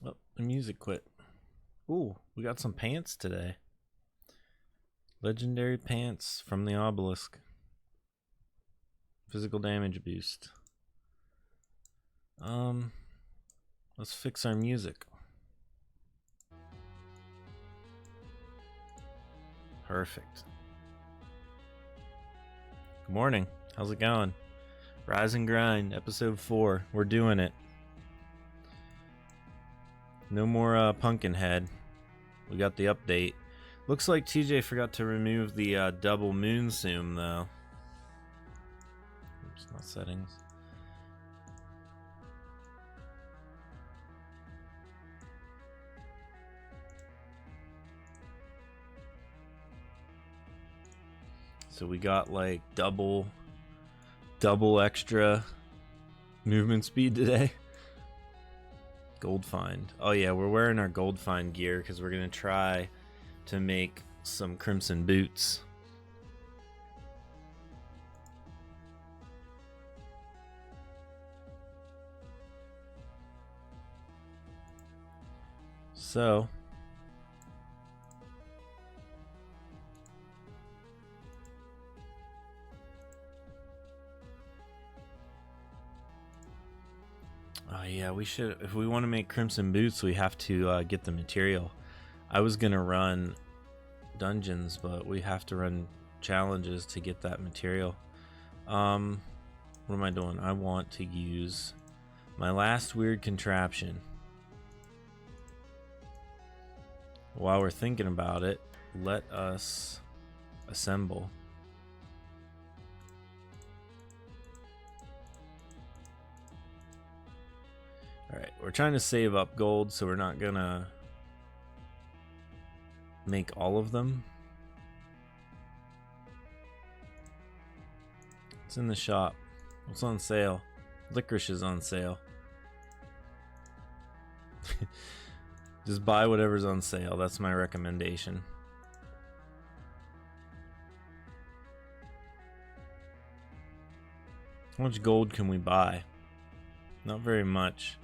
Oh, the music quit. Ooh, we got some pants today. Legendary pants from the obelisk. Physical damage boost. Let's fix our music. Perfect. Good morning. How's it going? Rise and Grind, episode 4. We're doing it. No more Pumpkinhead. We got the update. Looks like TJ forgot to remove the double moon zoom though. Oops, not settings. So we got like double extra movement speed today. Gold find. Oh yeah, we're wearing our gold find gear because we're gonna try to make some crimson boots. So oh yeah, we should. If we want to make crimson boots, we have to get the material. I was gonna run dungeons, but we have to run challenges to get that material. What am I doing? I want to use my last weird contraption. While we're thinking about it, let us assemble. Alright, we're trying to save up gold, so we're not gonna make all of them. It's in the shop. What's on sale? Licorice is on sale. Just buy whatever's on sale. That's my recommendation. How much gold can we buy? Not very much.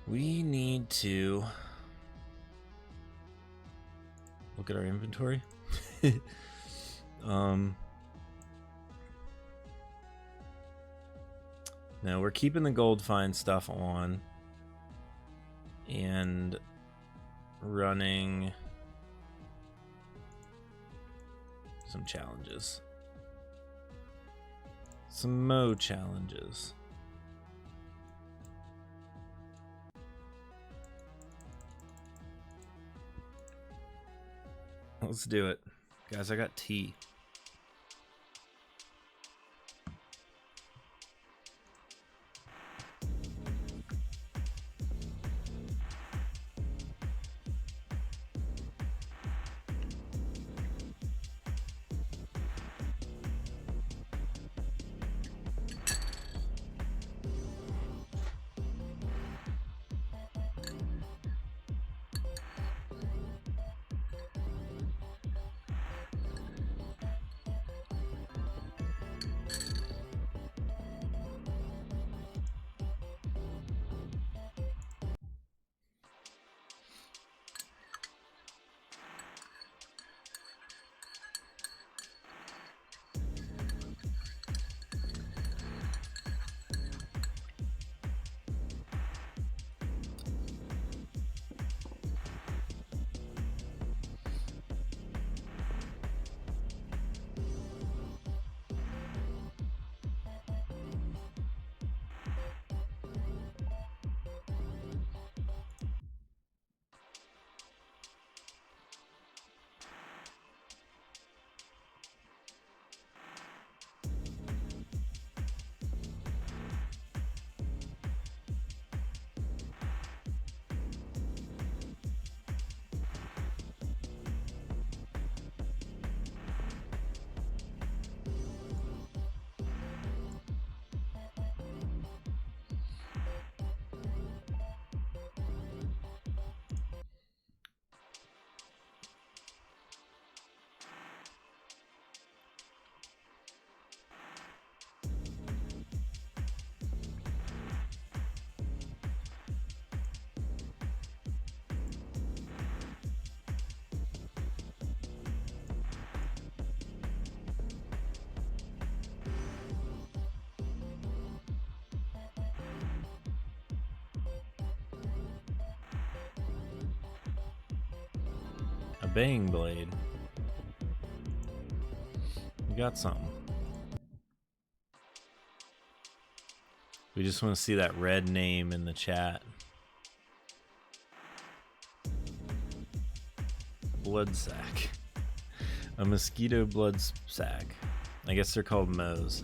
We need to look at our inventory. Now we're keeping the gold find stuff on and running some challenges. Some Mo challenges. Let's do it. Guys, I got tea. baying blade. We got something. We just want to see that red name in the chat. Blood sac. A mosquito blood sac. I guess they're called mows.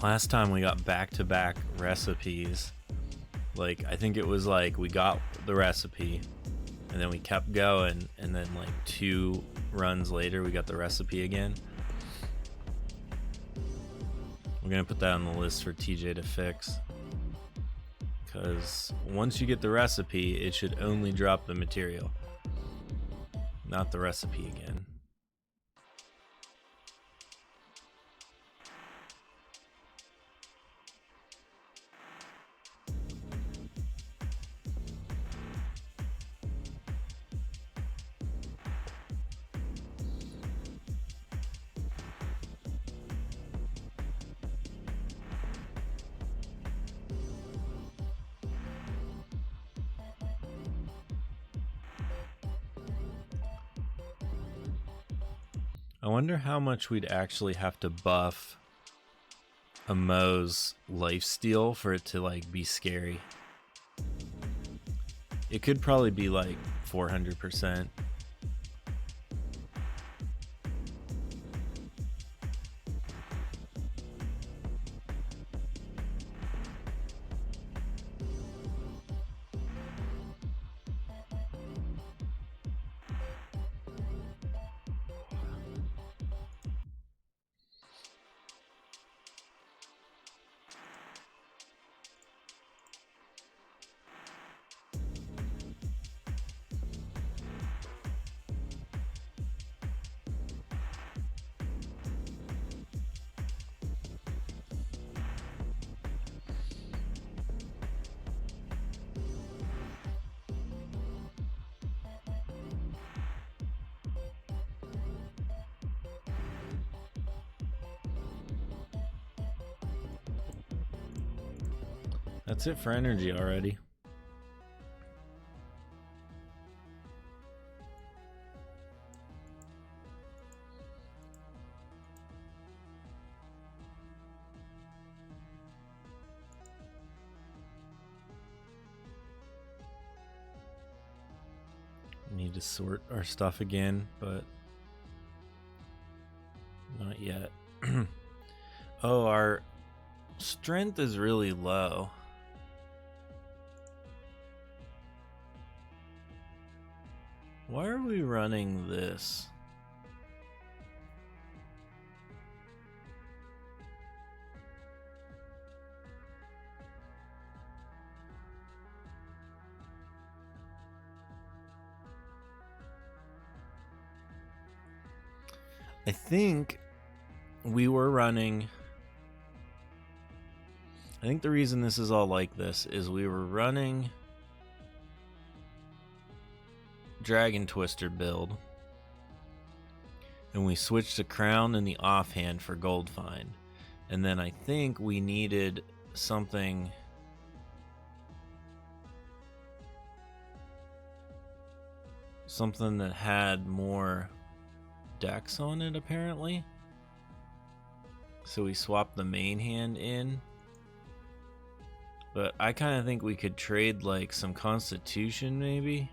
Last time we got back-to-back recipes. Like, I think it was like we got the recipe and then we kept going, and then like 2 runs later we got the recipe again. We're gonna put that on the list for TJ to fix, because once you get the recipe, it should only drop the material, not the recipe again. I wonder how much we'd actually have to buff a Mo's lifesteal for it to like be scary. It could probably be like 400%. That's it for energy already. We need to sort our stuff again, but not yet. Oh, our strength is really low. Why are we running this? I think we were running... I think the reason this is all like this is we were running Dragon Twister build, and we switched to Crown and the offhand for Gold Find, and then I think we needed something that had more decks on it apparently, so we swapped the main hand in. But I kind of think we could trade like some Constitution maybe.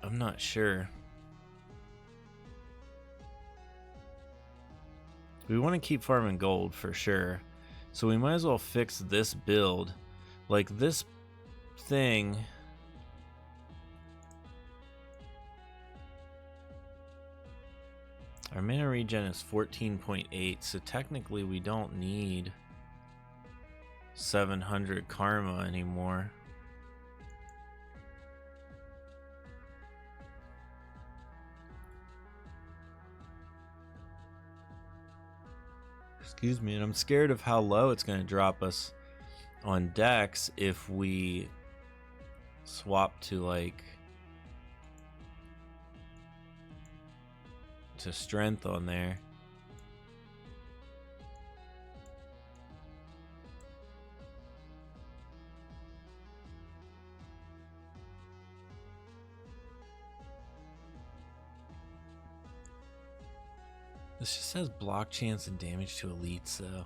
I'm not sure. We want to keep farming gold for sure. So we might as well fix this build. Like this thing. Our mana regen is 14.8, so technically we don't need 700 karma anymore. Excuse me, and I'm scared of how low it's going to drop us on Dex if we swap to like to strength on there. This just has block chance and damage to elites though.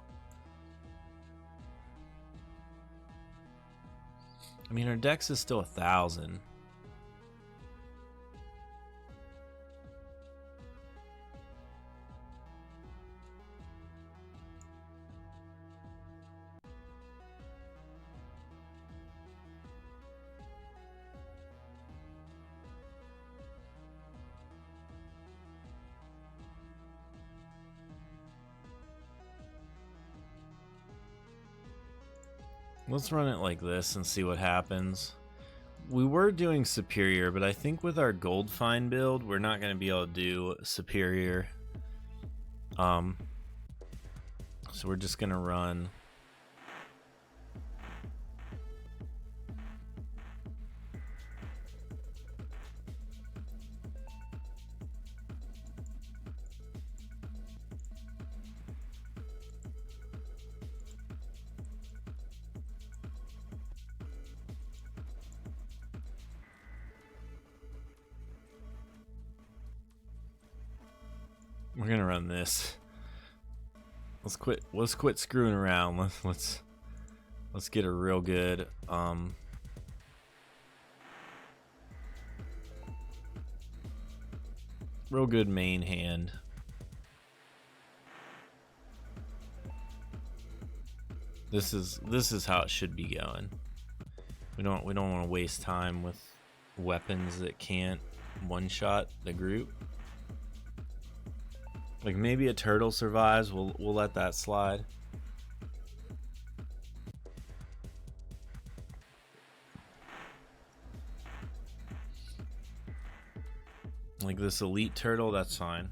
I mean, our Dex is still 1,000. Let's run it like this and see what happens. We were doing superior, but I think with our gold find build, we're not going to be able to do superior. So we're just going to run. We're gonna run this. Let's quit screwing around. Let's get a real good main hand. This is how it should be going. We don't want to waste time with weapons that can't one-shot the group. Like maybe a turtle survives, we'll let that slide. Like this elite turtle, that's fine.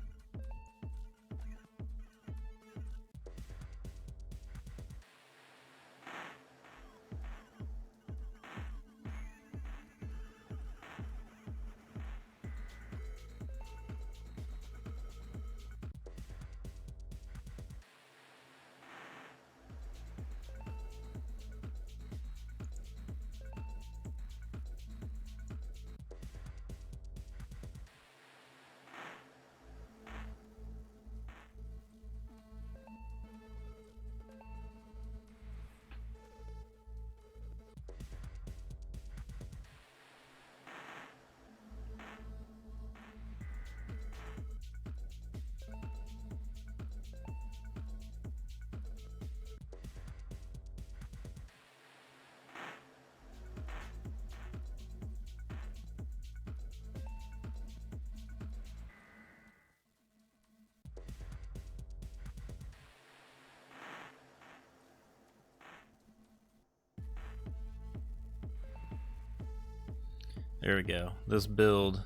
There we go. This build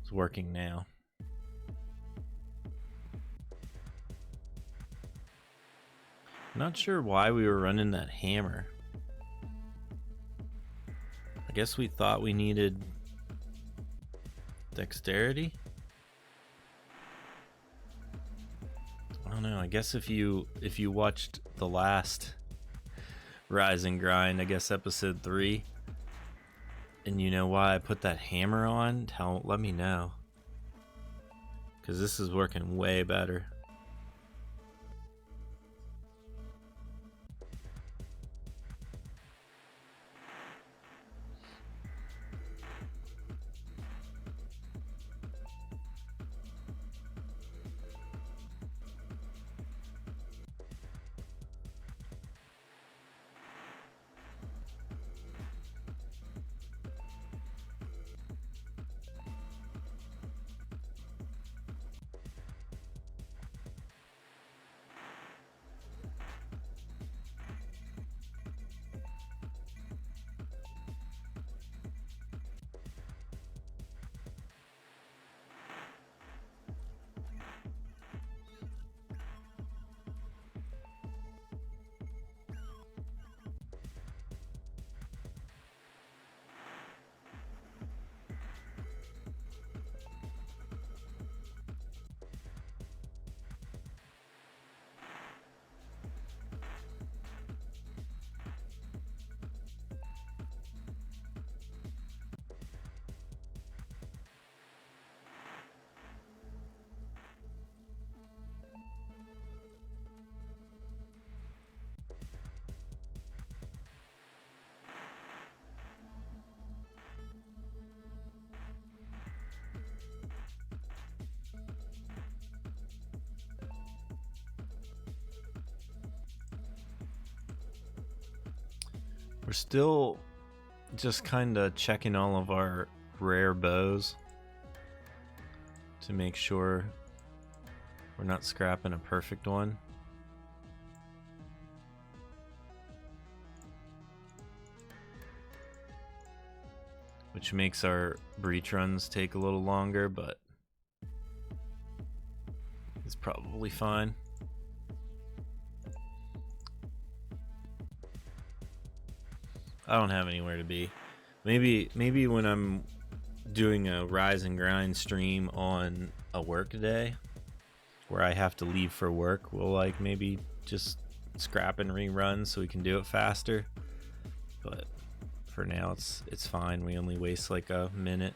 is working now. Not sure why we were running that hammer. I guess we thought we needed dexterity. I don't know. I guess if you watched the last Rise and Grind, I guess episode 3, and you know why I put that hammer on, let me know. Because this is working way better. We're still just kind of checking all of our rare bows to make sure we're not scrapping a perfect one. Which makes our breach runs take a little longer, but it's probably fine. I don't have anywhere to be. Maybe when I'm doing a rise and grind stream on a work day where I have to leave for work, we'll like maybe just scrap and rerun so we can do it faster. But for now it's fine. We only waste like a minute.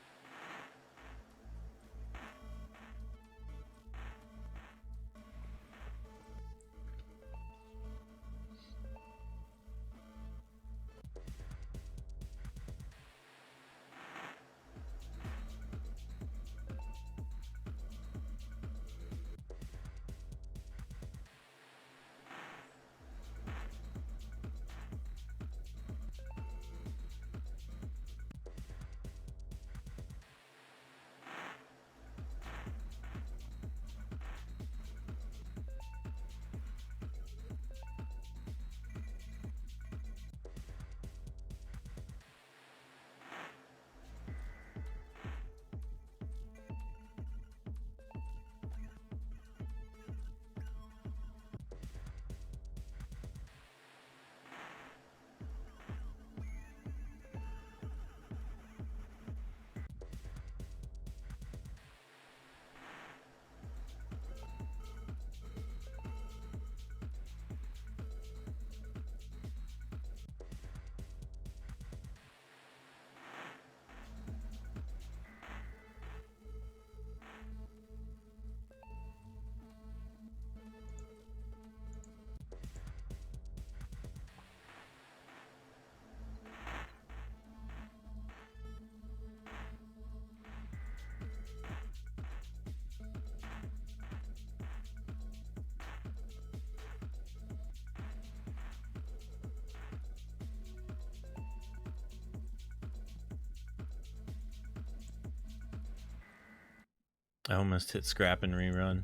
I almost hit scrap and rerun.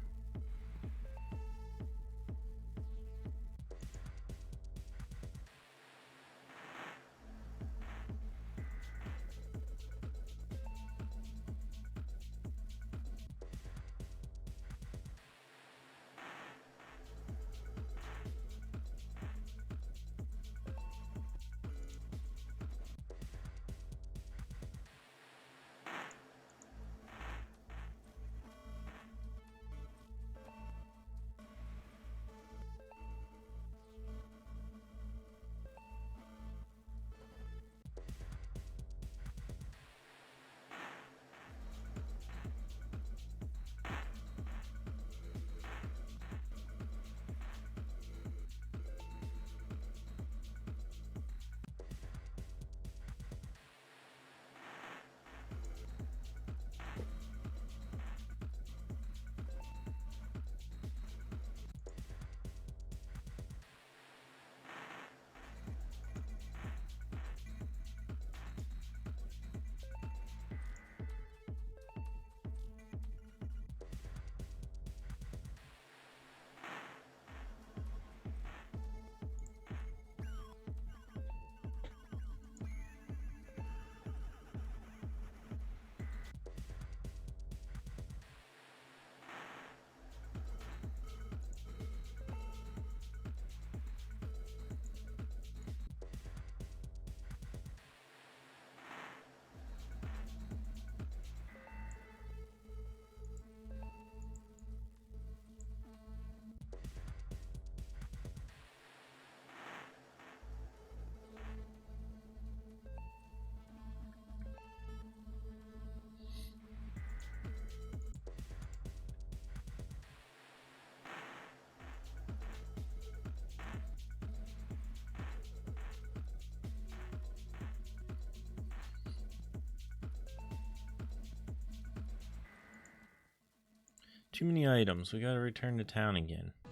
Too many items. We gotta return to town again. –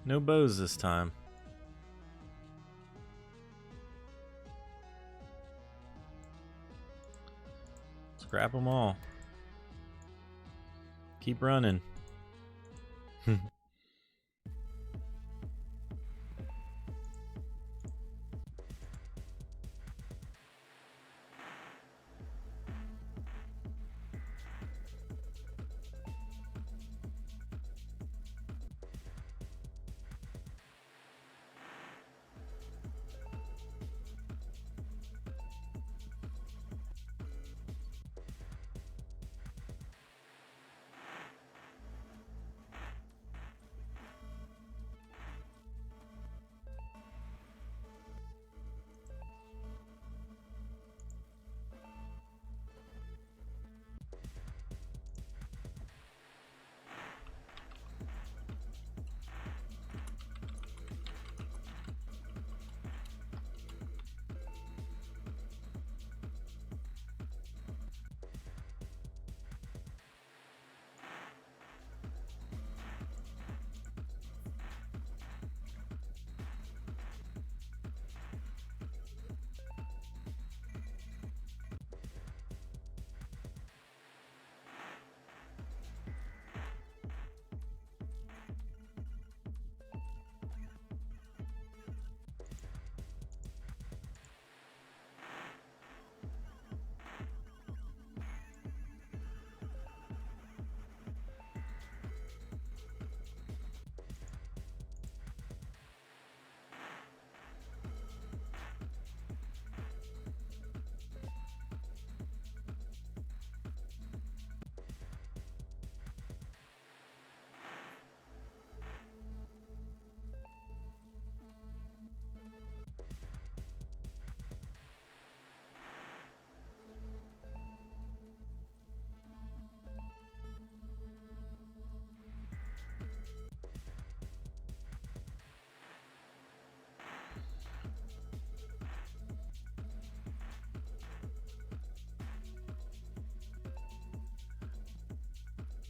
No bows this time. Scrap them all. Keep running.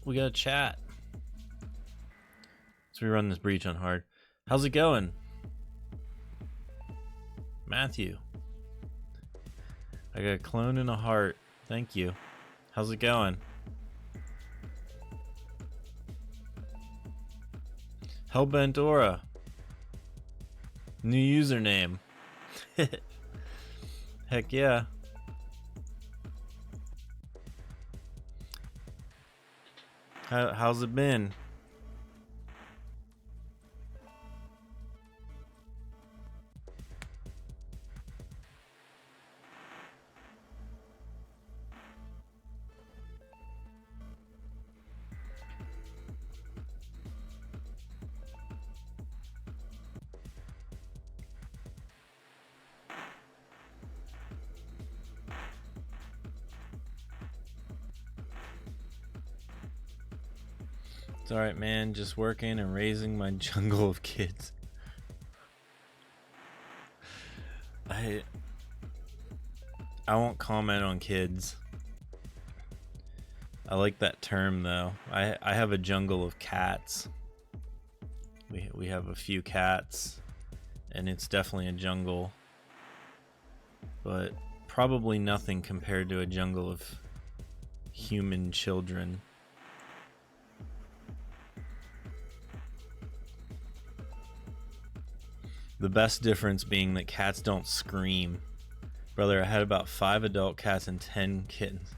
We got a chat. So we run this breach on hard. How's it going? Matthew. I got a clone and a heart. Thank you. How's it going? Hellbent Aura. New username. Heck yeah. How's it been? It's alright, man. Just working and raising my jungle of kids. I won't comment on kids. I like that term though. I have a jungle of cats. We have a few cats, and it's definitely a jungle, but probably nothing compared to a jungle of human children. The best difference being that cats don't scream. Brother, I had about 5 adult cats and 10 kittens.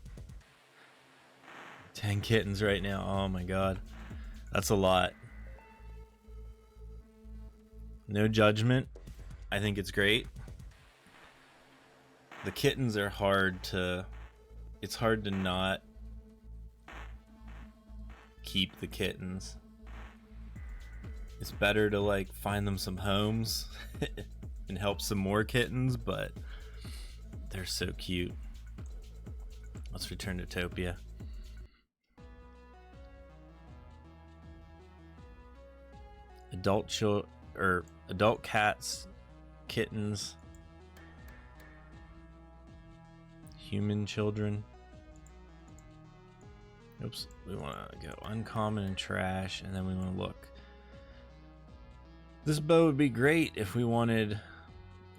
10 kittens right now. Oh my god. That's a lot. No judgment. I think it's great. The kittens are hard to... It's hard to not keep the kittens. It's better to like find them some homes and help some more kittens, but they're so cute. Let's return to Topia. Adult cats, kittens, human children. Oops, we want to go uncommon and trash, and then we want to look. This bow would be great if we wanted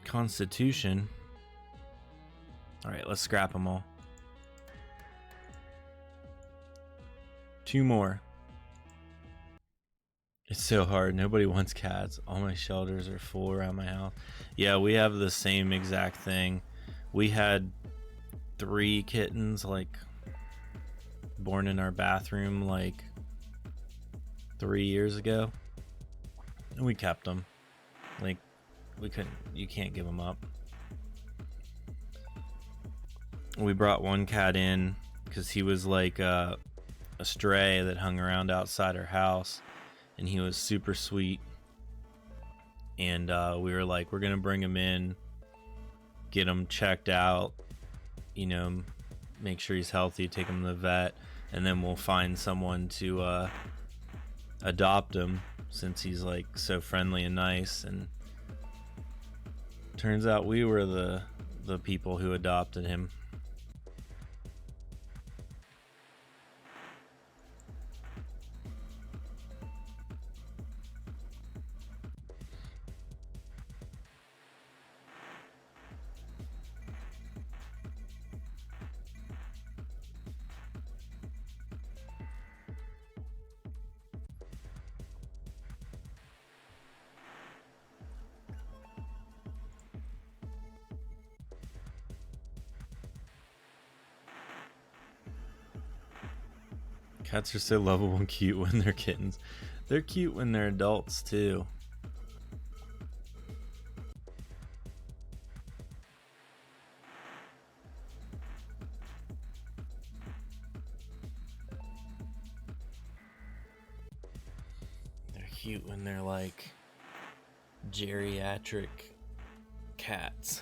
Constitution. Alright, let's scrap them all. 2 more. It's so hard. Nobody wants cats. All my shelters are full around my house. Yeah, we have the same exact thing. We had 3 kittens, like, born in our bathroom, like, 3 years ago. And we kept them. Like, we couldn't, you can't give them up. We brought one cat in because he was like a stray that hung around outside our house, and he was super sweet. And we were like, we're gonna bring him in, get him checked out, you know, make sure he's healthy, take him to the vet, and then we'll find someone to adopt him, since he's like so friendly and nice. And turns out we were the people who adopted him. Cats are so lovable and cute when they're kittens. They're cute when they're adults too. They're cute when they're like geriatric cats.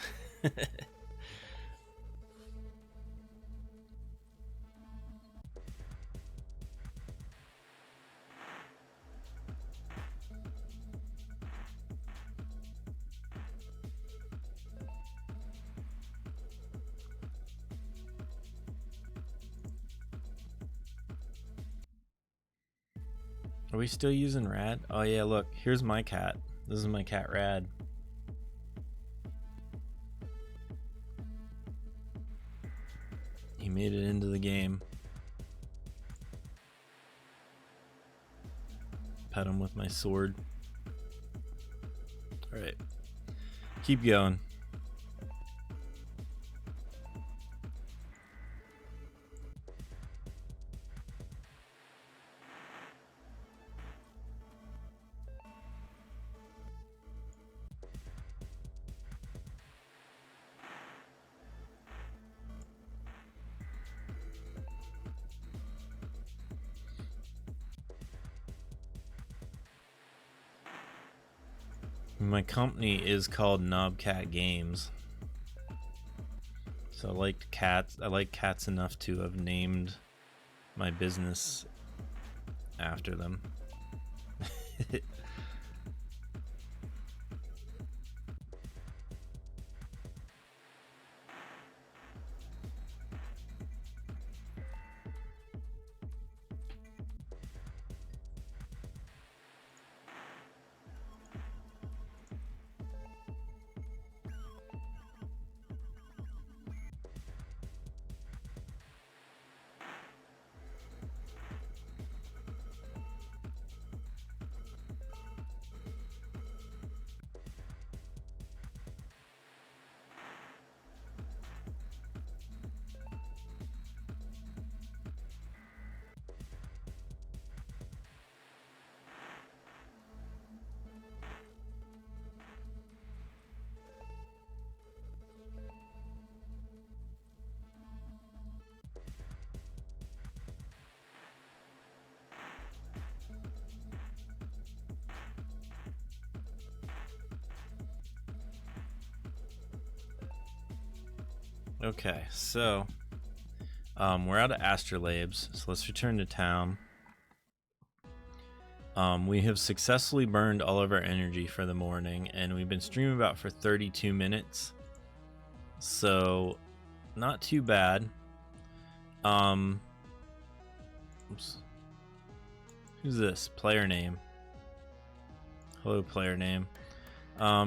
Are we still using Rad? Oh yeah, look, here's my cat. This is my cat Rad. He made it into the game. Pet him with my sword. Alright. Keep going. My company is called Knobcat Games. So I like cats enough to have named my business after them. Okay, so we're out of astrolabes, so let's return to town. We have successfully burned all of our energy for the morning, and we've been streaming about for 32 minutes, so not too bad. Oops. Who's this? Player name. Hello, player name.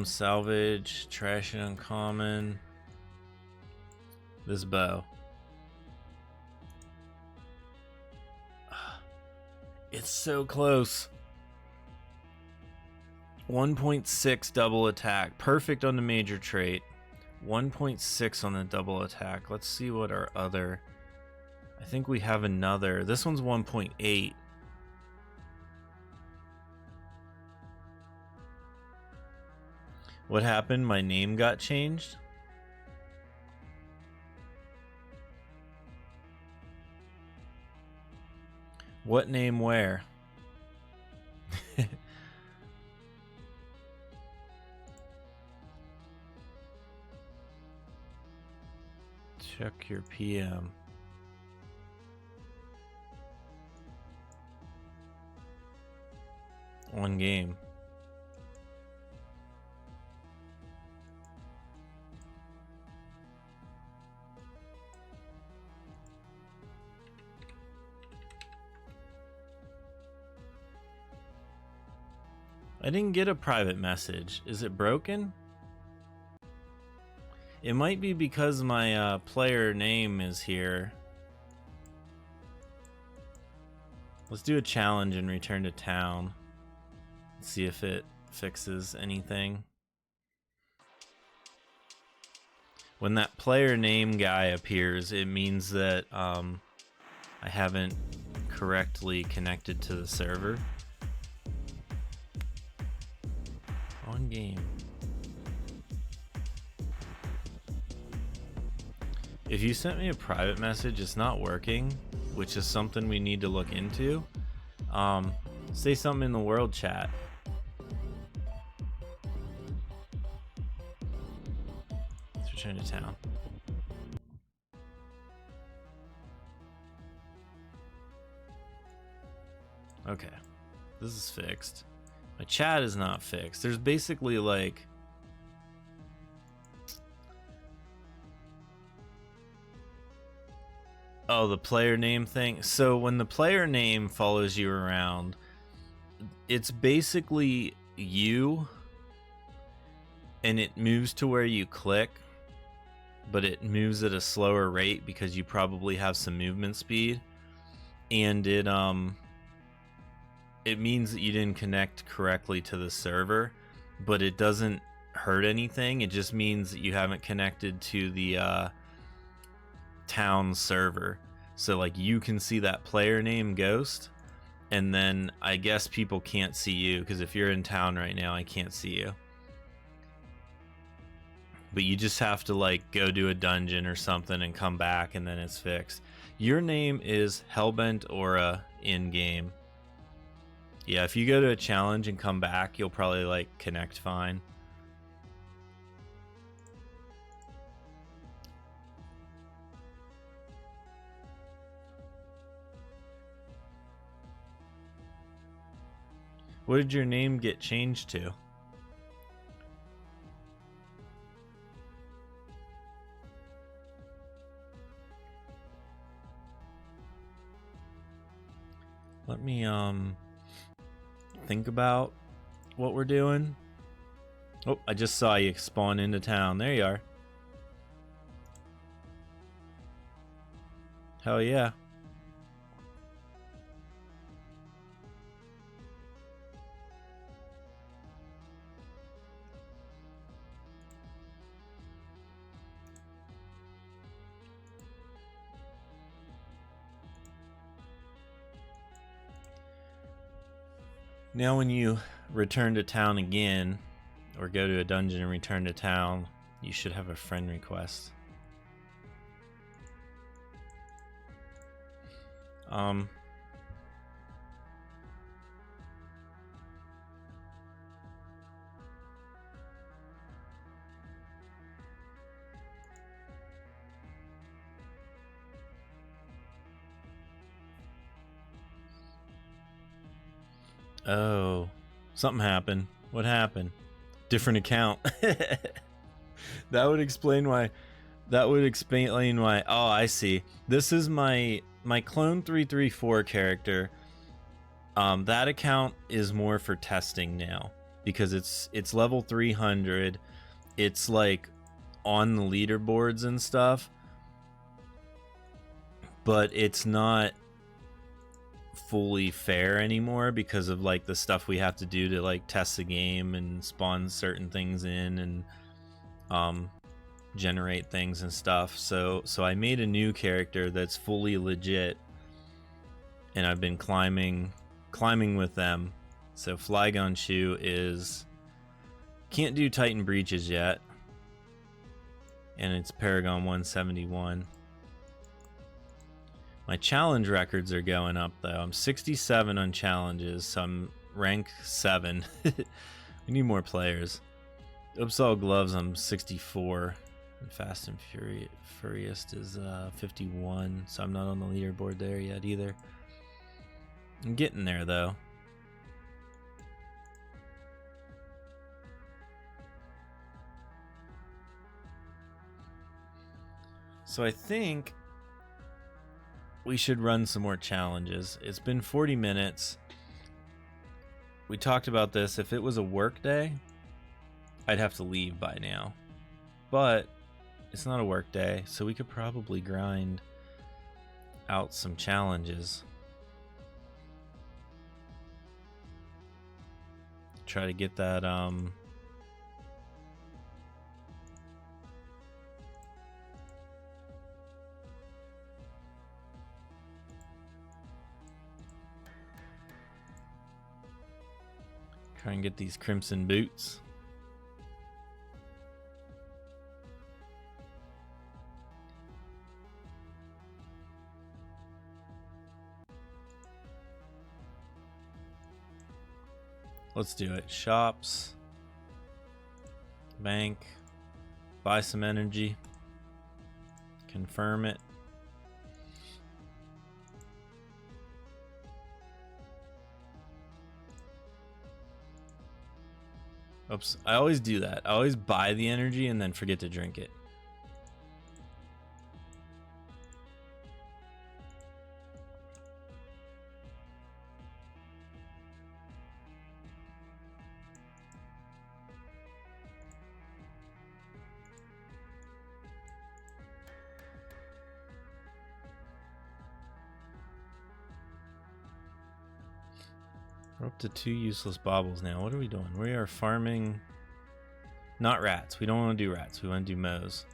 Salvage, trash and uncommon. This bow. It's so close. 1.6 double attack. Perfect on the major trait. 1.6 on the double attack. Let's see what our other... I think we have another. This one's 1.8. What happened? My name got changed? What name where? Check your PM. One game. I didn't get a private message. Is it broken? It might be because my player name is here. Let's do a challenge and return to town. See if it fixes anything. When that player name guy appears, it means that I haven't correctly connected to the server. On game. If you sent me a private message, it's not working, which is something we need to look into. Say something in the world chat. Let's return to town. Okay, this is fixed. My chat is not fixed. There's basically like... Oh, the player name thing. So when the player name follows you around, it's basically you, and it moves to where you click, but it moves at a slower rate because you probably have some movement speed, and it means that you didn't connect correctly to the server, but it doesn't hurt anything. It just means that you haven't connected to the town server. So like you can see that player name Ghost, and then I guess people can't see you, because if you're in town right now, I can't see you. But you just have to like go do a dungeon or something and come back, and then it's fixed. Your name is Hellbent Aura in game. Yeah, if you go to a challenge and come back, you'll probably like connect fine. What did your name get changed to? Let me think about what we're doing. Oh, I just saw you spawn into town. There you are. Hell yeah. Now when you return to town again, or go to a dungeon and return to town, you should have a friend request. Oh, something happened. What happened? Different account. That would explain why. That would explain why. Oh, I see. This is my clone 334 character. That account is more for testing now. because it's level 300. It's like on the leaderboards and stuff, but it's not fully fair anymore because of like the stuff we have to do to like test the game and spawn certain things in and generate things and stuff. So I made a new character that's fully legit, and I've been climbing with them. So Flygon Shu is can't do Titan breaches yet, and it's Paragon 171. My challenge records are going up though. I'm 67 on challenges, so I'm rank 7. We need more players. Upsal Gloves, I'm 64. And Fast and Furious is 51, so I'm not on the leaderboard there yet either. I'm getting there though. So I think we should run some more challenges. It's been 40 minutes. We talked about this. If it was a work day, I'd have to leave by now. But it's not a work day, so we could probably grind out some challenges. Try to get that try and get these crimson boots. Let's do it. Shops, bank, buy some energy, confirm it. Oops, I always do that. I always buy the energy and then forget to drink it. We're up to 2 useless baubles now. What are we doing? We are farming... Not rats. We don't want to do rats. We want to do mows.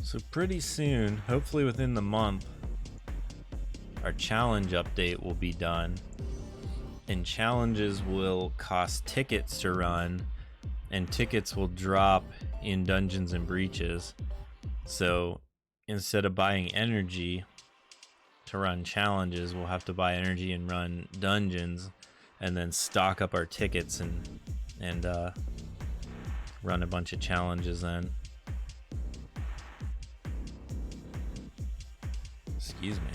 So pretty soon, hopefully within the month, our challenge update will be done. And challenges will cost tickets to run, and tickets will drop in Dungeons and Breaches. So instead of buying energy to run challenges, we'll have to buy energy and run dungeons, and then stock up our tickets and run a bunch of challenges then. Excuse me.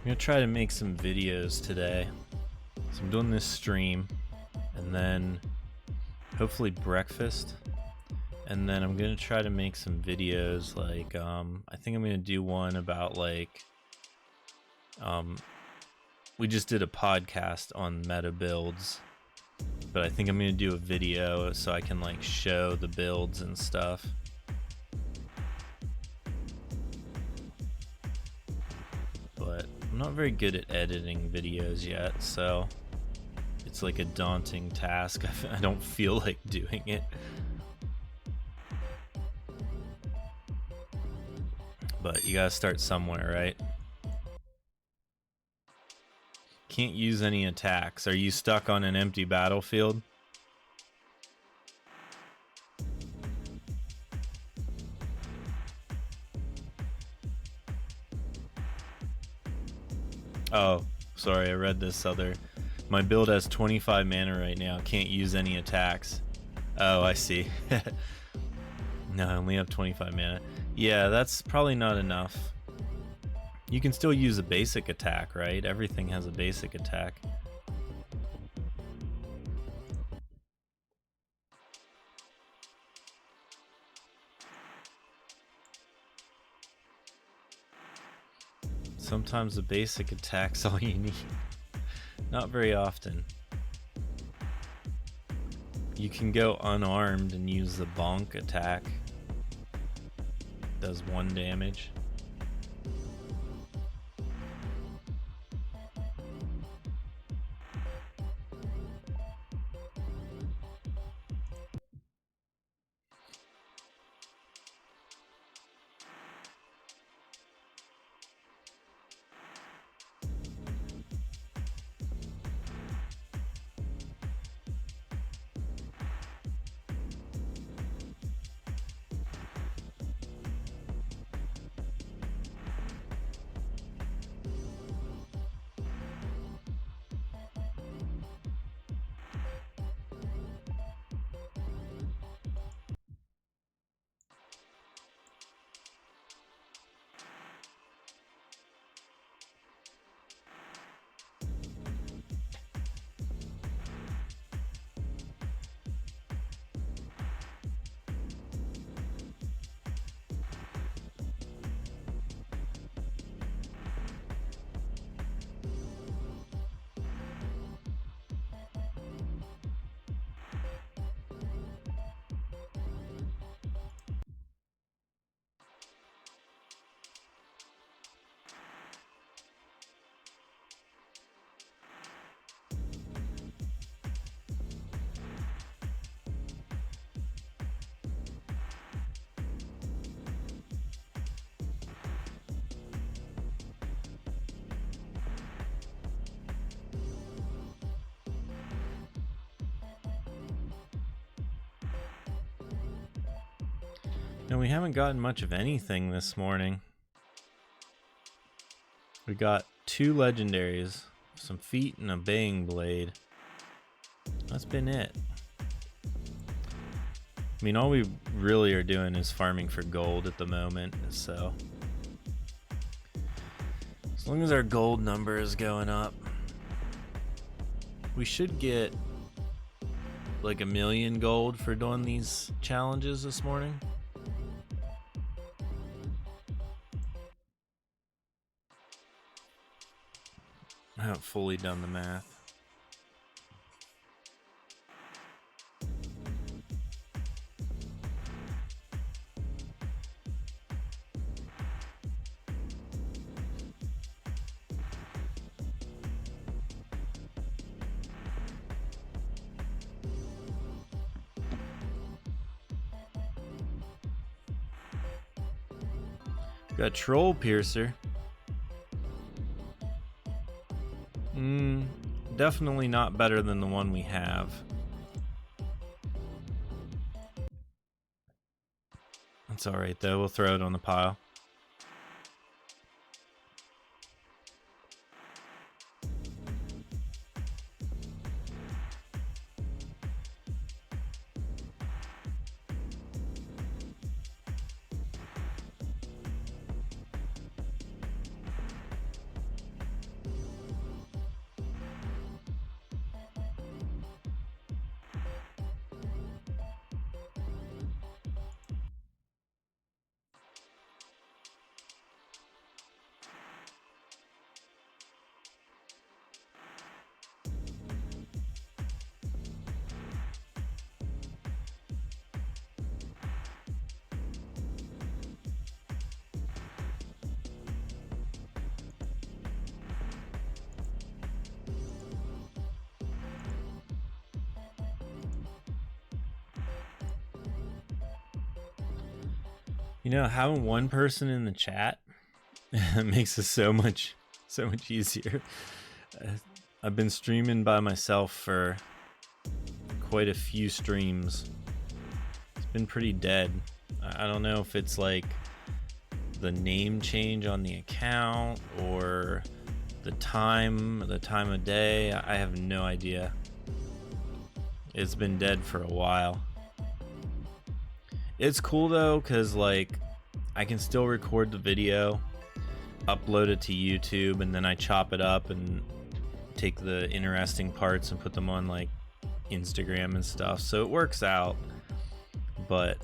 gonna try to make some videos today. So I'm doing this stream, and then hopefully breakfast, and then I'm gonna try to make some videos. Like, I think I'm gonna do one about like, we just did a podcast on meta builds, but I think I'm gonna do a video so I can like show the builds and stuff. But I'm not very good at editing videos yet, so it's like a daunting task. I don't feel like doing it. But you gotta start somewhere, right? Can't use any attacks. Are you stuck on an empty battlefield? Oh, sorry, I read this other. My build has 25 mana right now. Can't use any attacks. Oh, I see. No, I only have 25 mana. Yeah, that's probably not enough. You can still use a basic attack, right? Everything has a basic attack. Sometimes the basic attack's all you need. Not very often. You can go unarmed and use the bonk attack. Does 1 damage. No, we haven't gotten much of anything this morning. We got 2 legendaries, some feet, and a baying blade. That's been it. I mean, all we really are doing is farming for gold at the moment, so as long as our gold number is going up, we should get like 1 million gold for doing these challenges this morning. I haven't fully done the math. Got Troll Piercer. Definitely not better than the one we have. That's alright though, we'll throw it on the pile. Having one person in the chat makes it so much easier. I've been streaming by myself for quite a few streams. It's been pretty dead. I don't know if it's like the name change on the account or the time of day. I have no idea. It's been dead for a while. It's cool though, because like I can still record the video, upload it to YouTube, and then I chop it up and take the interesting parts and put them on like Instagram and stuff, so it works out. But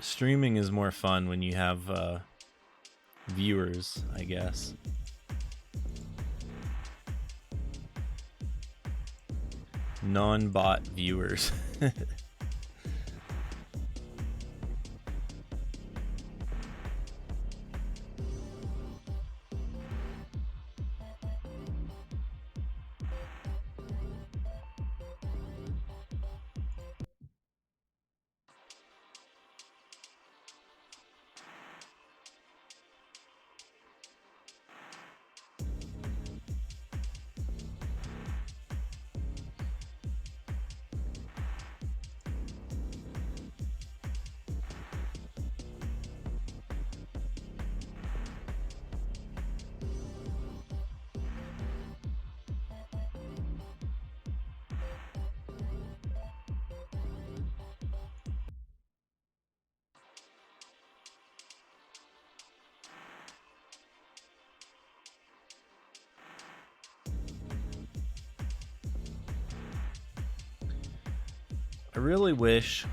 streaming is more fun when you have viewers, I guess. Non-bot viewers. I really wish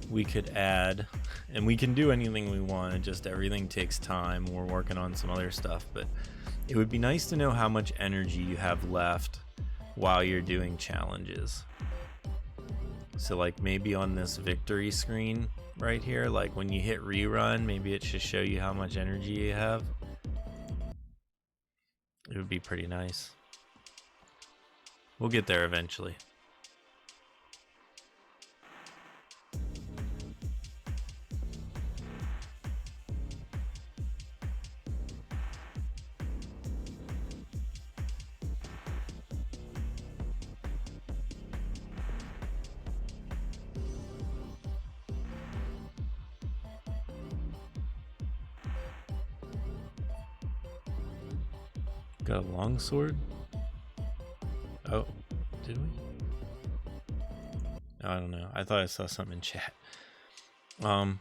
we could add, and we can do anything we want, and just everything takes time. We're working on some other stuff, but it would be nice to know how much energy you have left while you're doing challenges. So like maybe on this victory screen right here, like when you hit rerun, maybe it should show you how much energy you have. It would be pretty nice. We'll get there eventually. Got a long sword? Oh, did we? I don't know. I thought I saw something in chat. I'm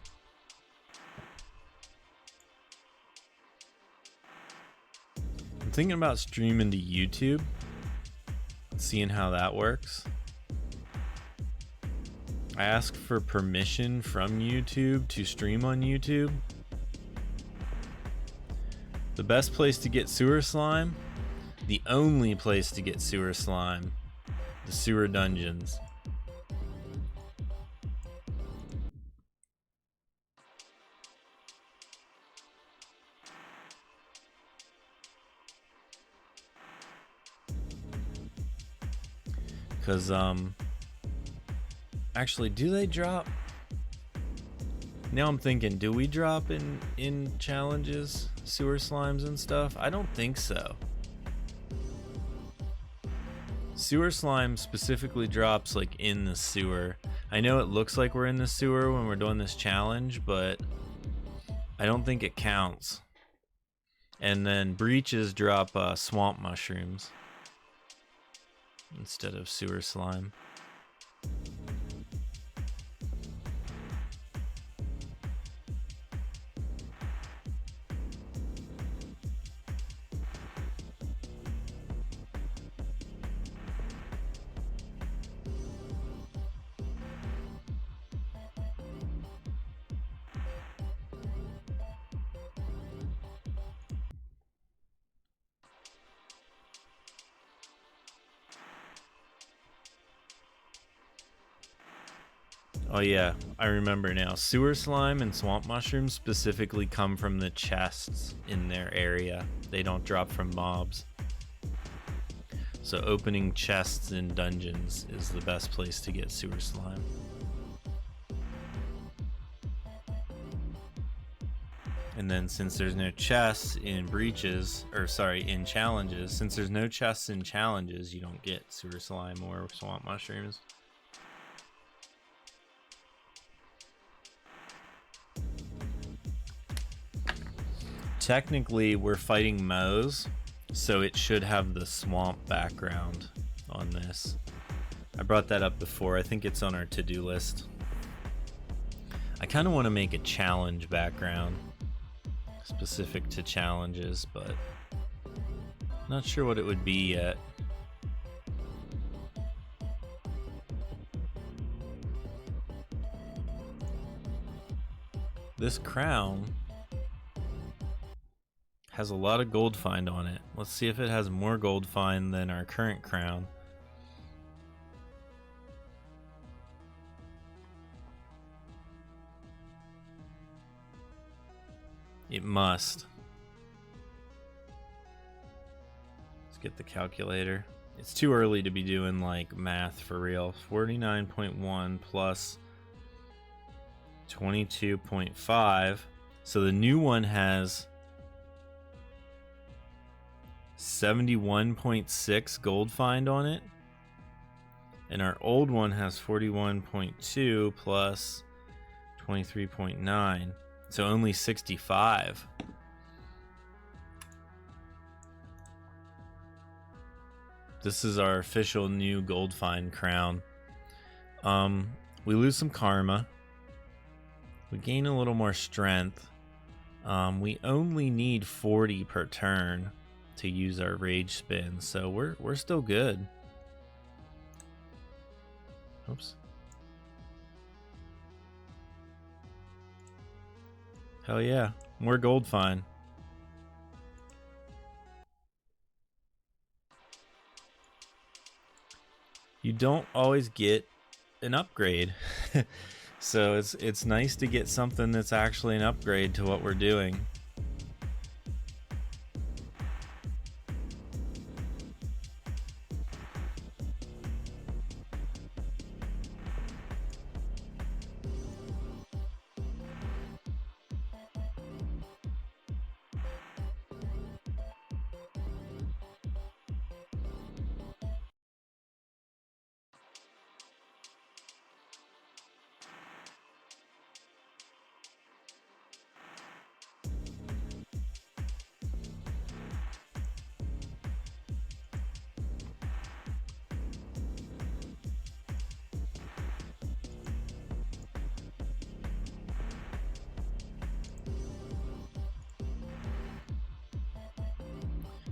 thinking about streaming to YouTube, seeing how that works. I asked for permission from YouTube to stream on YouTube. The best place to get sewer slime, the only place to get sewer slime, the sewer dungeons. Cause actually, do they drop? Now I'm thinking, do we drop in challenges sewer slimes and stuff? I don't think so. Sewer slime specifically drops like in the sewer. I know it looks like we're in the sewer when we're doing this challenge, but I don't think it counts. And then breaches drop swamp mushrooms instead of sewer slime. Oh yeah, I remember now. Sewer slime and swamp mushrooms specifically come from the chests in their area. They don't drop from mobs. So opening chests in dungeons is the best place to get sewer slime. And then since there's no chests in breaches, or sorry, in challenges, since there's no chests in challenges, you don't get sewer slime or swamp mushrooms. Technically, we're fighting Moes, so it should have the swamp background on this. I brought that up before. I think it's on our to-do list. I kind of want to make a challenge background specific to challenges, but not sure what it would be yet. This crown has a lot of gold find on it. Let's see if it has more gold find than our current crown. It must. Let's get the calculator. It's too early to be doing like math for real. 49.1 plus 22.5. So the new one has 71.6 gold find on it. And our old one has 41.2 plus 23.9. So only 65. This is our official new gold find crown. We lose some karma. We gain a little more strength. We only need 40 per turn to use our rage spin, so we're still good. Oops. Hell yeah, more gold find. You don't always get an upgrade. So it's nice to get something that's actually an upgrade to what we're doing.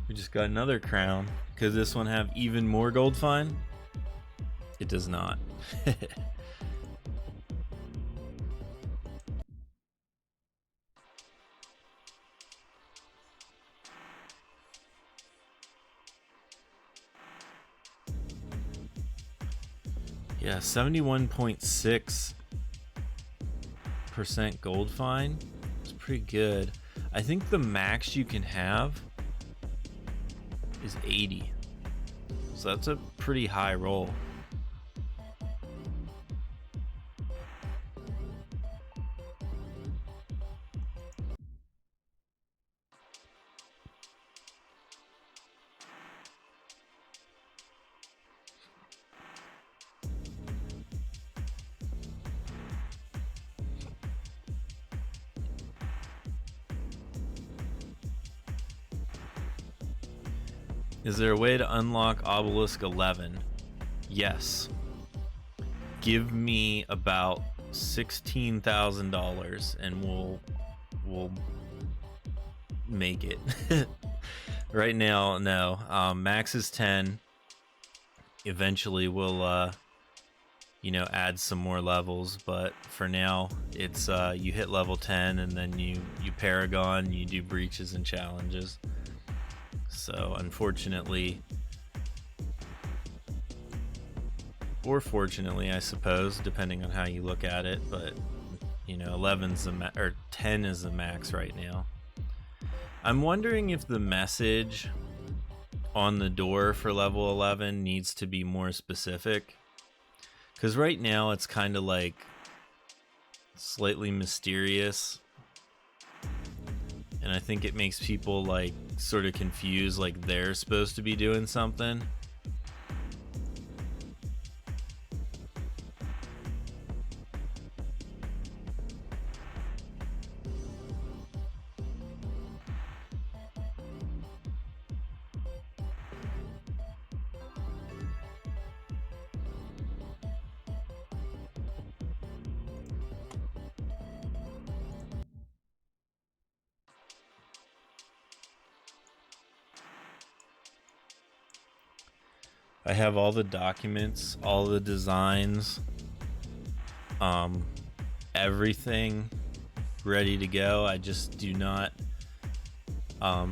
We just got another crown. Could this one have even more gold find? It does not. Yeah, 71.6% gold find. It's pretty good. I think the max you can have is 80. So that's a pretty high roll. Is there a way to unlock Obelisk 11? Yes. Give me about $16,000 and we'll make it. Right now, no. Max is 10. Eventually we'll add some more levels, but for now it's you hit level 10 and then you paragon, you do breaches and challenges. So unfortunately, or fortunately, I suppose, depending on how you look at it, but 11's the or 10 is the max right now. I'm wondering if the message on the door for level 11 needs to be more specific, because right now it's kind of like slightly mysterious, and I think it makes people like sort of confused, like they're supposed to be doing something. I have all the documents, all the designs, everything ready to go. I just do not. I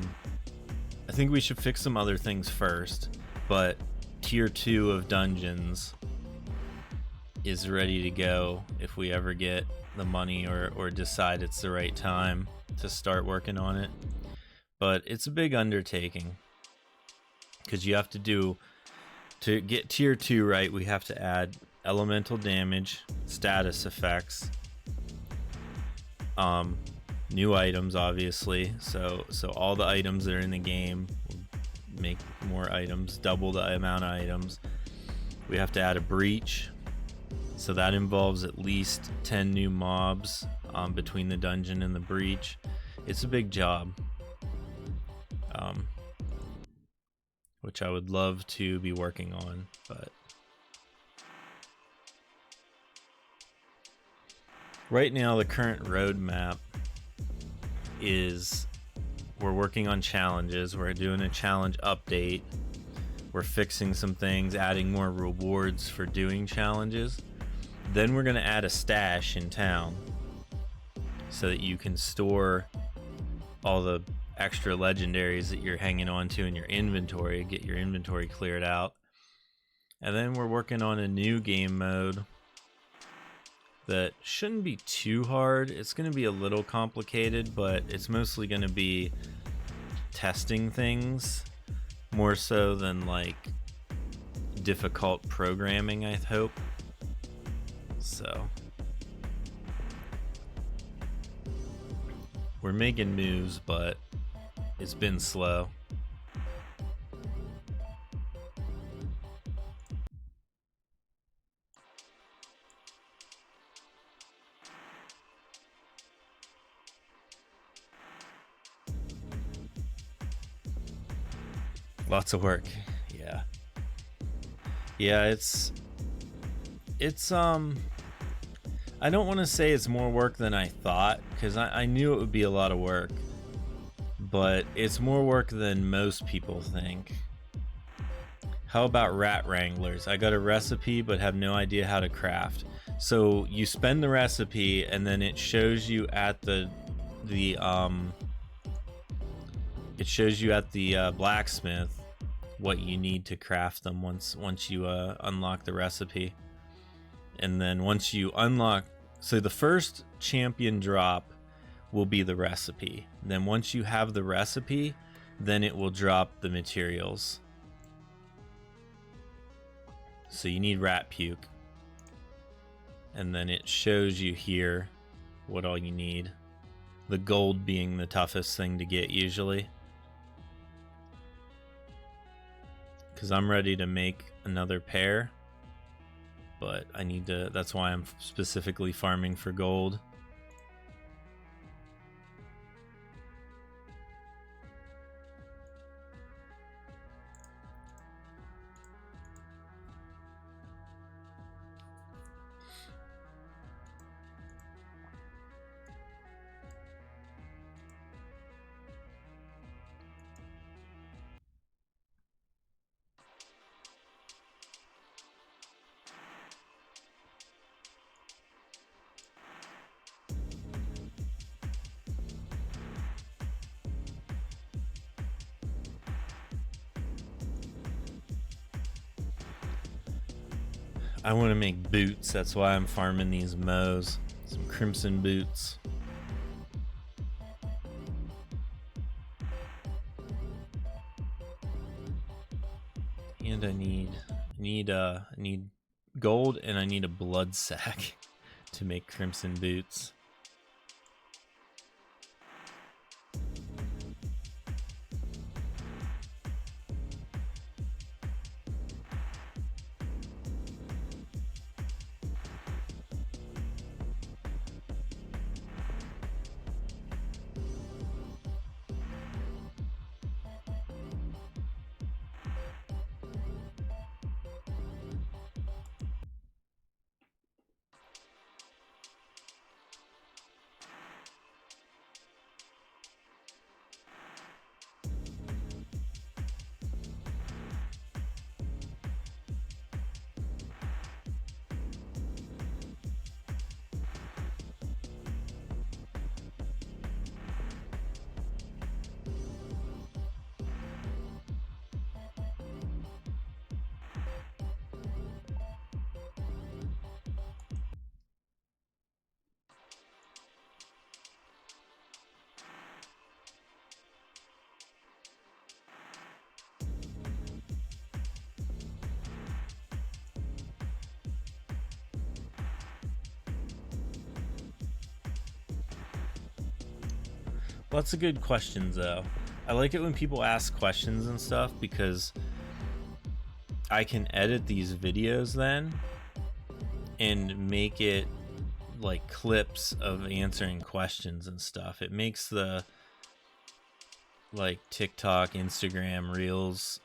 think we should fix some other things first, but tier 2 of dungeons is ready to go if we ever get the money or decide it's the right time to start working on it. But it's a big undertaking, because you have to get tier 2 right. We have to add elemental damage, status effects, new items, obviously. So all the items that are in the game, make more items, double the amount of items. We have to add a breach, so that involves at least 10 new mobs between the dungeon and the breach. It's a big job, which I would love to be working on, but right now the current roadmap is we're working on challenges. We're doing a challenge update. We're fixing some things, adding more rewards for doing challenges. Then we're going to add a stash in town so that you can store all the extra legendaries that you're hanging on to in your inventory, get your inventory cleared out. And then we're working on a new game mode that shouldn't be too hard. It's going to be a little complicated, but it's mostly going to be testing things more so than like difficult programming, I hope. So we're making moves, but it's been slow. Lots of work. Yeah, it's I don't want to say it's more work than I thought, because I knew it would be a lot of work, but it's more work than most people think. How about rat wranglers? I got a recipe but have no idea how to craft. So you spend the recipe and then it shows you at the blacksmith what you need to craft them once you unlock the recipe. And then once you unlock, so the first champion drop will be the recipe. Then once you have the recipe, then it will drop the materials. So you need rat puke. And then it shows you here what all you need. The gold being the toughest thing to get usually. Because I'm ready to make another pair. But I need to, that's why I'm specifically farming for gold. I want to make boots, that's why I'm farming these mows. Some crimson boots. And I need gold, and I need a blood sack to make crimson boots. Lots of good questions though. I like it when people ask questions and stuff because I can edit these videos then and make it like clips of answering questions and stuff. It makes the like TikTok, Instagram Reels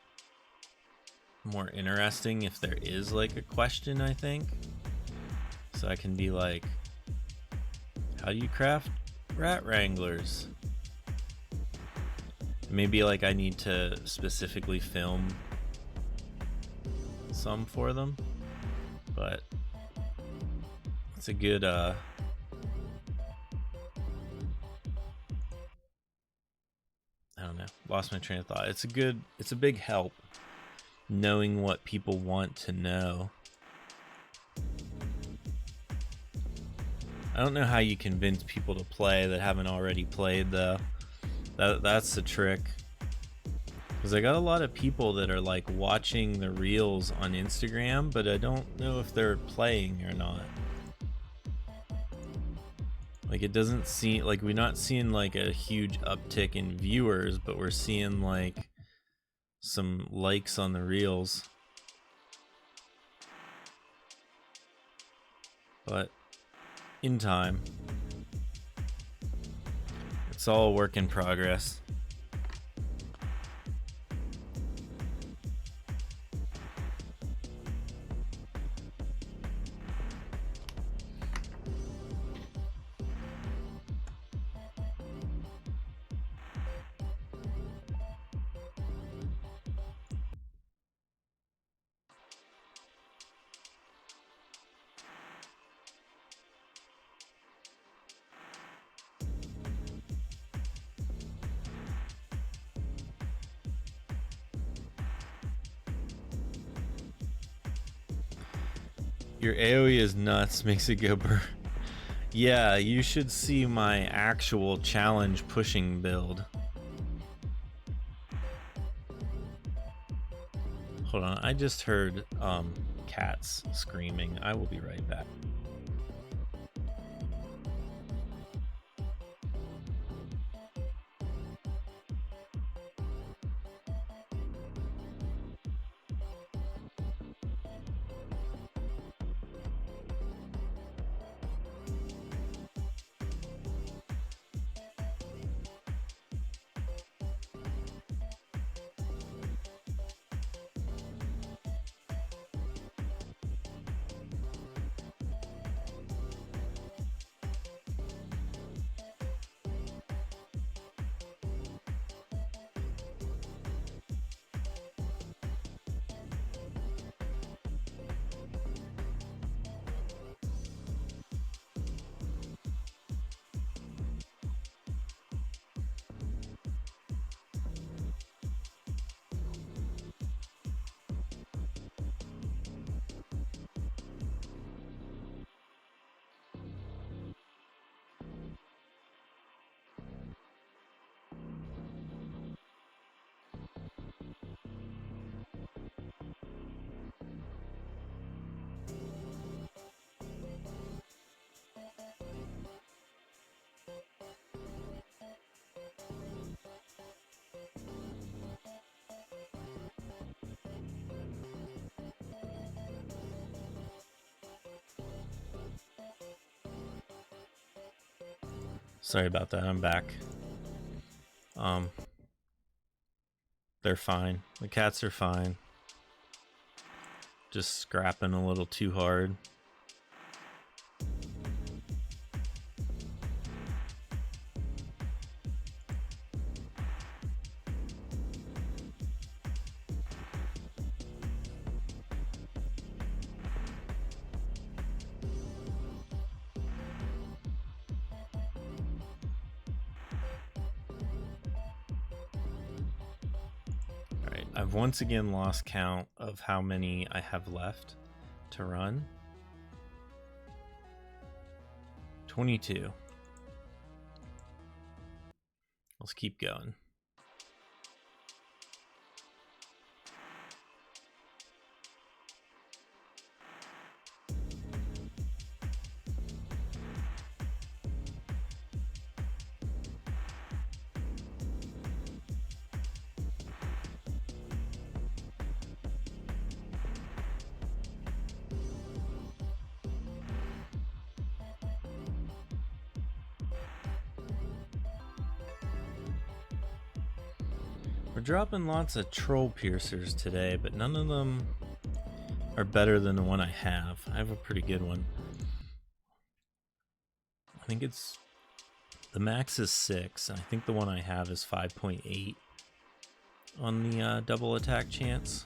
more interesting if there is like a question, I think. So I can be like, how do you craft rat wranglers? Maybe like I need to specifically film some for them, but it's a good I don't know, lost my train of thought. It's a big help knowing what people want to know. I don't know how you convince people to play that haven't already played though. That's the trick. Because I got a lot of people that are like watching the reels on Instagram, but I don't know if they're playing or not. Like it doesn't seem like we're not seeing like a huge uptick in viewers, but we're seeing like some likes on the reels. But in time, it's all a work in progress. Your AoE is nuts, makes it go brr. Yeah, you should see my actual challenge pushing build. Hold on, I just heard cats screaming. I will be right back. Sorry about that. I'm back. They're fine. The cats are fine. Just scrapping a little too hard. I've once again lost count of how many I have left to run. 22. Let's keep going. We're dropping lots of troll piercers today, but none of them are better than the one I have. I have a pretty good one. I think it's... the max is 6. I think the one I have is 5.8 on the double attack chance.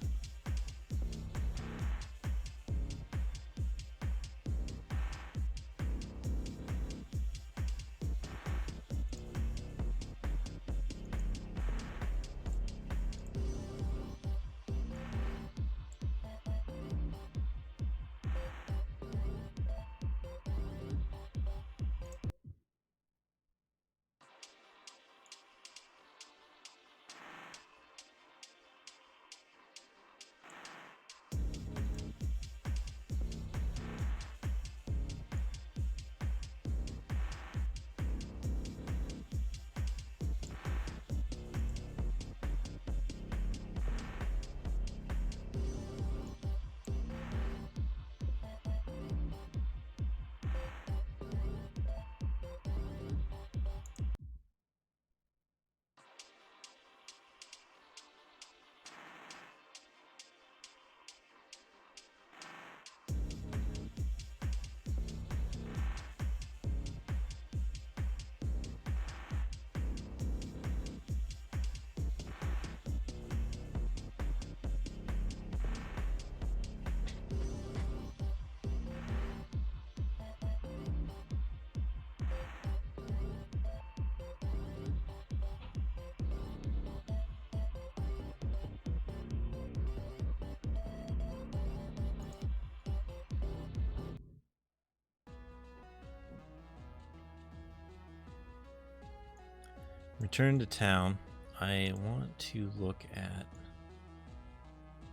Return to town. I want to look at...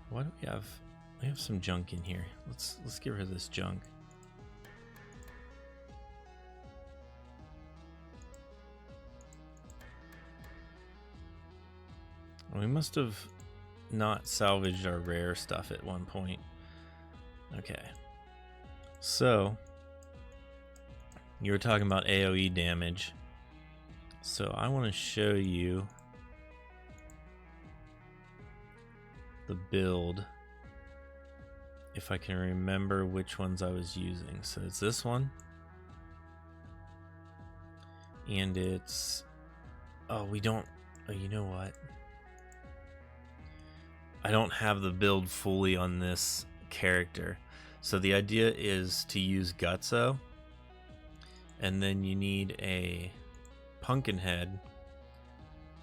what do we have? We have some junk in here. Let's get rid of this junk. We must have not salvaged our rare stuff at one point. Okay. So, you were talking about AoE damage. So I want to show you the build, if I can remember which ones I was using. So it's this one, and it's, oh, we don't, oh, you know what? I don't have the build fully on this character. So the idea is to use Gutso, and then you need a Pumpkinhead,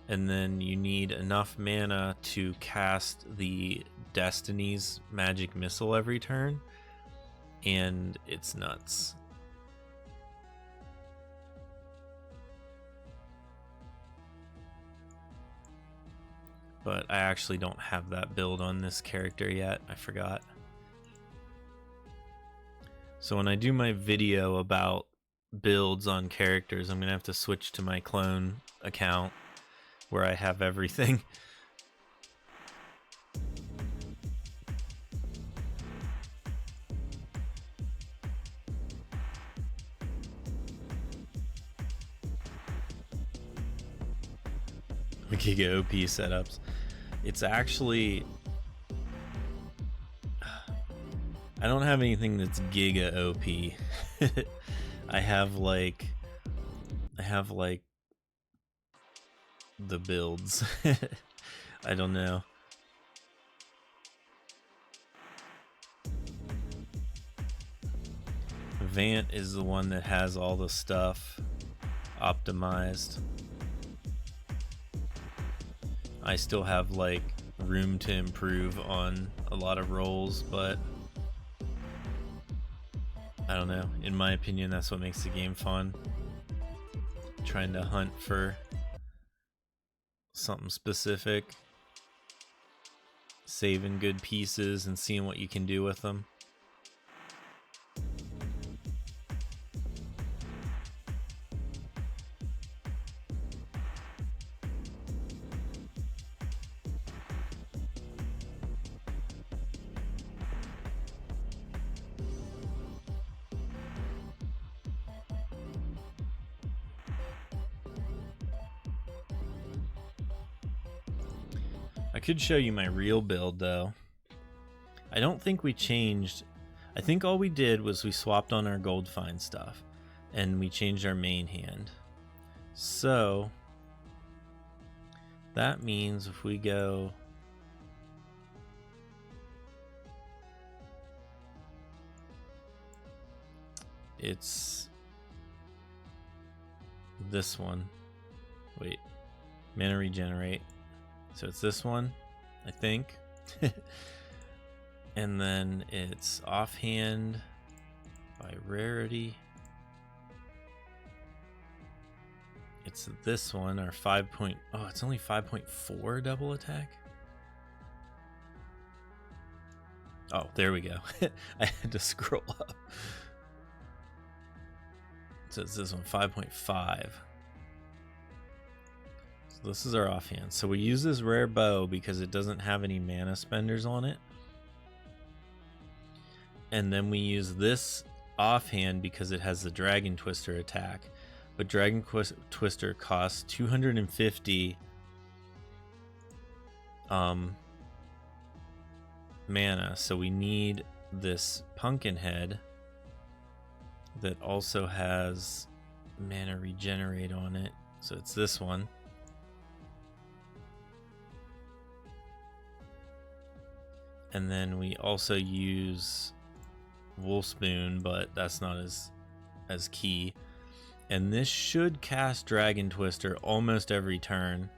and then you need enough mana to cast the Destiny's magic missile every turn, and it's nuts. But I actually don't have that build on this character yet. I forgot. So when I do my video about builds on characters, I'm gonna have to switch to my clone account where I have everything. Giga OP setups. It's actually, I don't have anything that's Giga OP. I have like the builds. I don't know. Vant is the one that has all the stuff optimized. I still have like room to improve on a lot of roles, but I don't know. In my opinion, that's what makes the game fun. Trying to hunt for something specific, saving good pieces and seeing what you can do with them. I could show you my real build though. I don't think we changed. I think all we did was we swapped on our gold find stuff and we changed our main hand. So that means if we go it's this one. Wait, mana regenerate. So it's this one, I think. And then it's offhand by rarity. It's this one, our 5. Oh, it's only 5.4 double attack. Oh, there we go. I had to scroll up. So it's this one, 5.5. This is our offhand. So we use this rare bow because it doesn't have any mana spenders on it. And then we use this offhand because it has the Dragon Twister attack. But Dragon Twister costs 250 mana. So we need this Pumpkinhead that also has mana regenerate on it. So it's this one. And then we also use Wolfspoon, but that's not as key. And this should cast Dragon Twister almost every turn.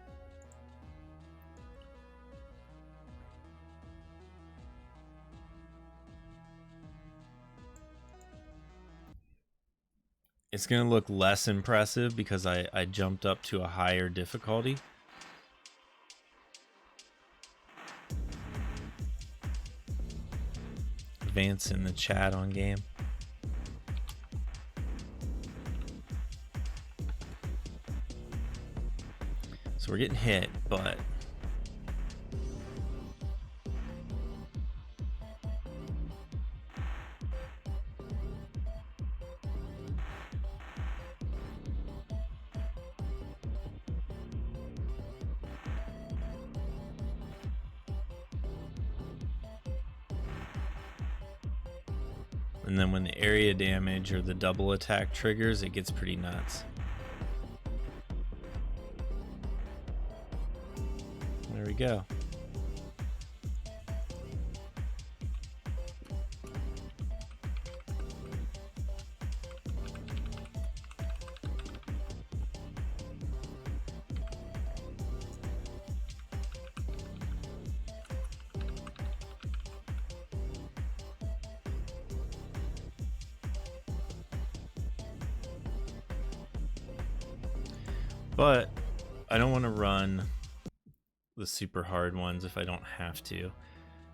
It's going to look less impressive because I jumped up to a higher difficulty. Advance in the chat on game. So we're getting hit, but and then when the area damage or the double attack triggers, it gets pretty nuts. There we go. But I don't want to run the super hard ones if I don't have to.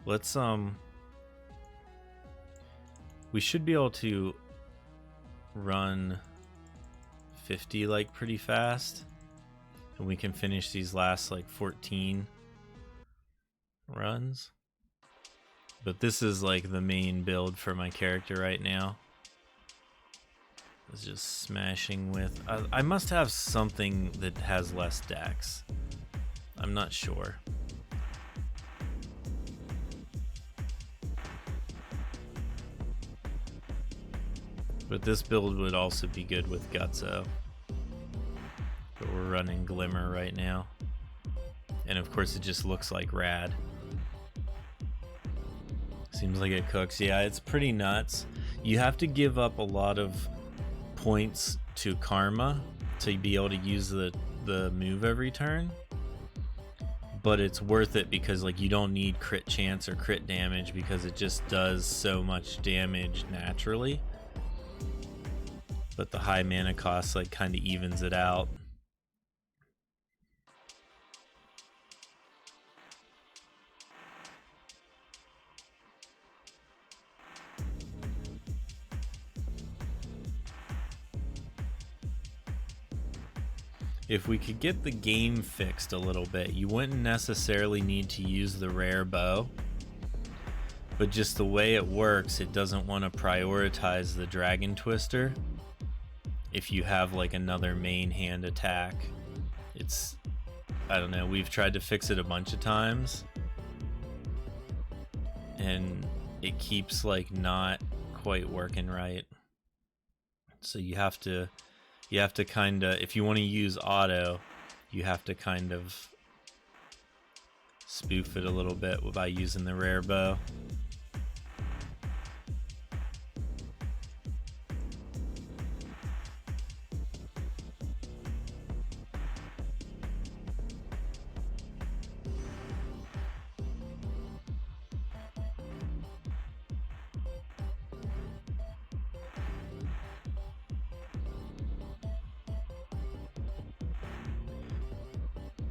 Let's we should be able to run 50 like pretty fast, and we can finish these last like 14 runs. But this is like the main build for my character right now. It's just smashing with I must have something that has less dex. I'm not sure. But this build would also be good with Gutso. But we're running Glimmer right now. And of course it just looks like rad. Seems like it cooks. Yeah, it's pretty nuts. You have to give up a lot of points to Karma to be able to use the move every turn. But it's worth it because like you don't need crit chance or crit damage because it just does so much damage naturally. But the high mana cost like kind of evens it out. If we could get the game fixed a little bit, you wouldn't necessarily need to use the rare bow. But just the way it works, it doesn't want to prioritize the Dragon Twister. If you have like another main hand attack, it's, I don't know, we've tried to fix it a bunch of times and it keeps like not quite working right. So you have to kind of, if you want to use auto, you have to kind of spoof it a little bit by using the rare bow.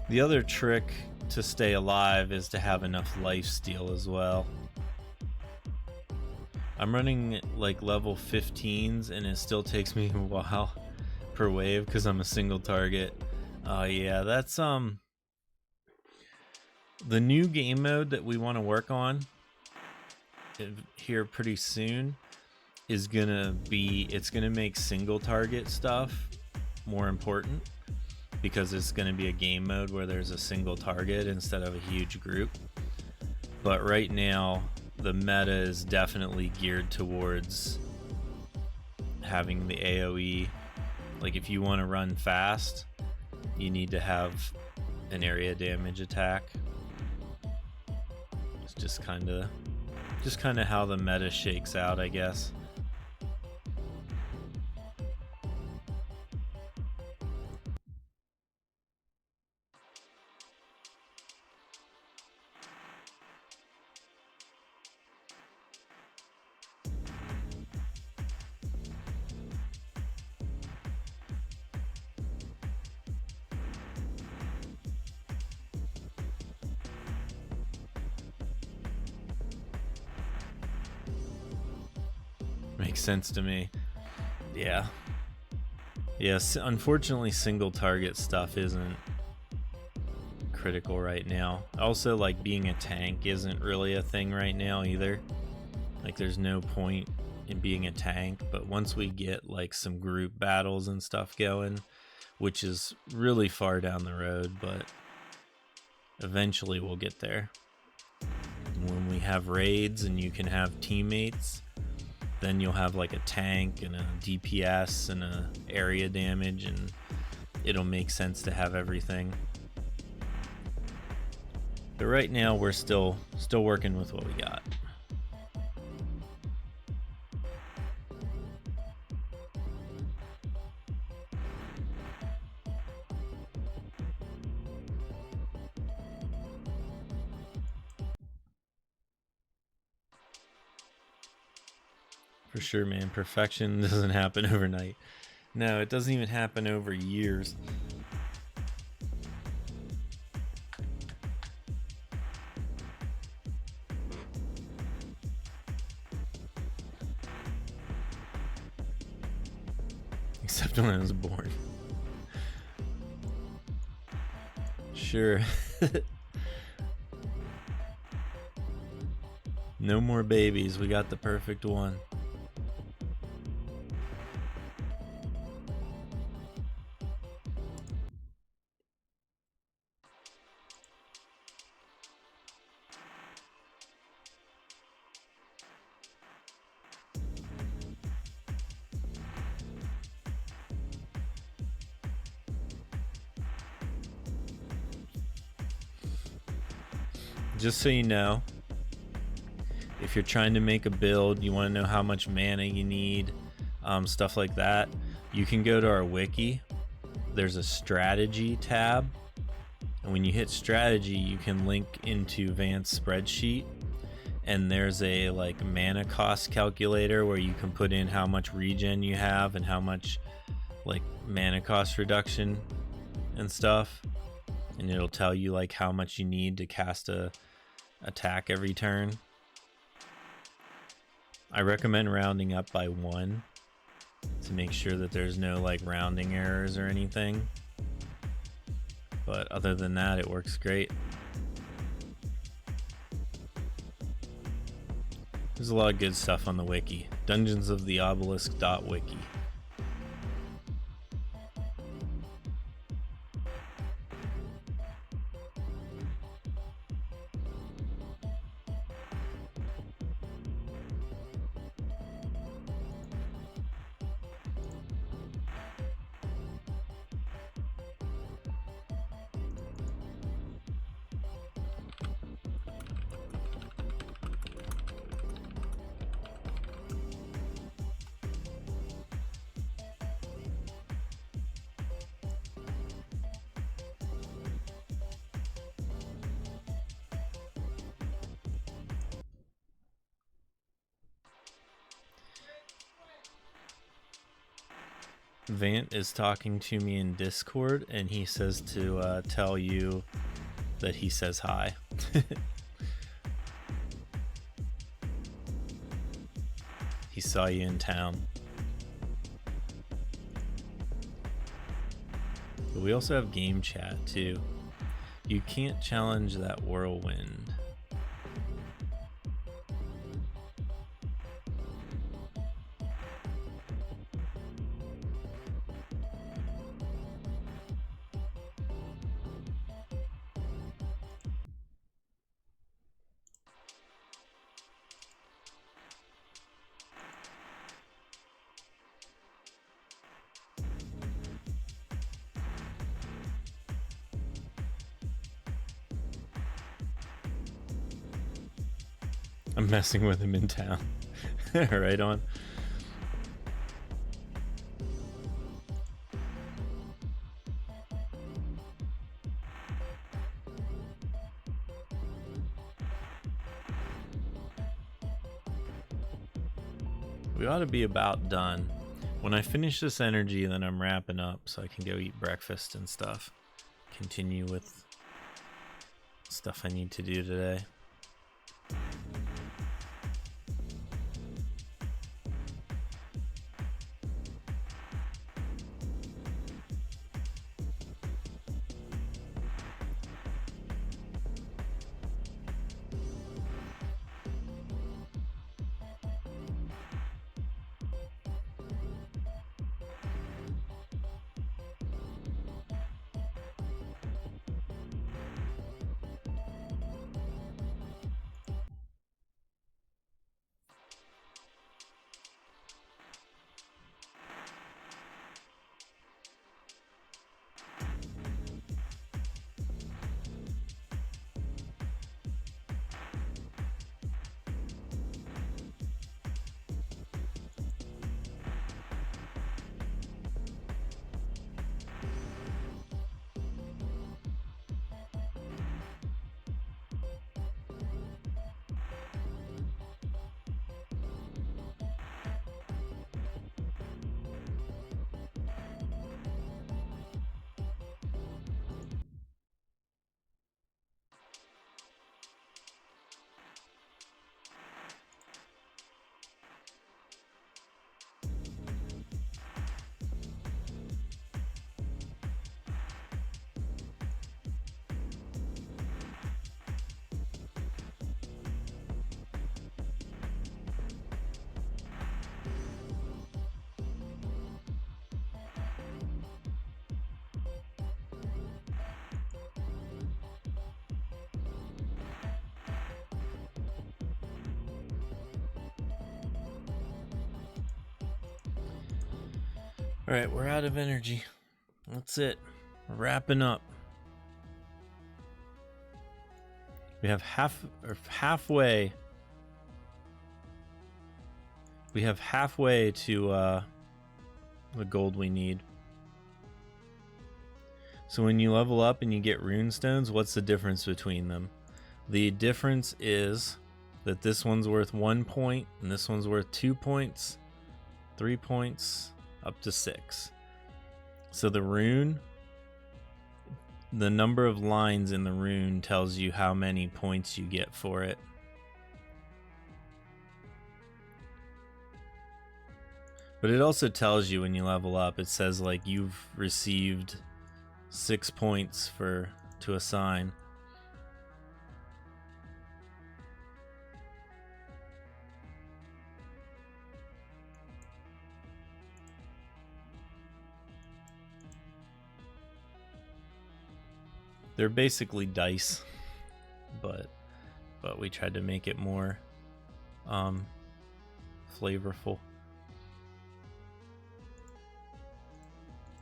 The other trick to stay alive is to have enough lifesteal as well. I'm running like level 15s and it still takes me a while per wave because I'm a single target. Yeah, that's the new game mode that we want to work on here pretty soon is gonna be, it's gonna make single target stuff more important. Because it's going to be a game mode where there's a single target instead of a huge group. But right now, the meta is definitely geared towards having the AoE. Like if you want to run fast, you need to have an area damage attack. It's just kind of how the meta shakes out, I guess. Makes sense to me. Yeah. Yes, unfortunately single target stuff isn't critical right now. Also, like being a tank isn't really a thing right now either. Like there's no point in being a tank, but once we get like some group battles and stuff going, which is really far down the road, but eventually we'll get there. When we have raids and you can have teammates, then you'll have like a tank and a DPS and a area damage, and it'll make sense to have everything. But right now we're still working with what we got. For sure, man. Perfection doesn't happen overnight. No, it doesn't even happen over years. Except when I was born. Sure. No more babies. We got the perfect one. just so you know, if you're trying to make a build, you want to know how much mana you need, stuff like that, you can go to our wiki. There's a strategy tab, and when you hit strategy, you can link into Vance spreadsheet, and there's a like mana cost calculator where you can put in how much regen you have and how much like mana cost reduction and stuff, and it'll tell you like how much you need to cast a attack every turn. I recommend rounding up by 1 to make sure that there's no like rounding errors or anything, but other than that, it works great. There's a lot of good stuff on the wiki. Dungeonsoftheobelisk.wiki. Vant is talking to me in Discord, and he says to tell you that he says hi. He saw you in town. But we also have game chat too. You can't challenge that whirlwind. I'm messing with him in town. Right on. We ought to be about done. When I finish this energy, then I'm wrapping up so I can go eat breakfast and stuff. Continue with stuff I need to do today. Alright, we're out of energy. That's it. We're wrapping up. We have halfway. We have halfway to the gold we need. So when you level up and you get rune stones, what's the difference between them? The difference is that this one's worth 1 point and this one's worth 2 points, 3 points, up to 6. So the rune, the number of lines in the rune tells you how many points you get for it. But it also tells you when you level up, it says like you've received 6 points to assign. They're basically dice, but we tried to make it more flavorful.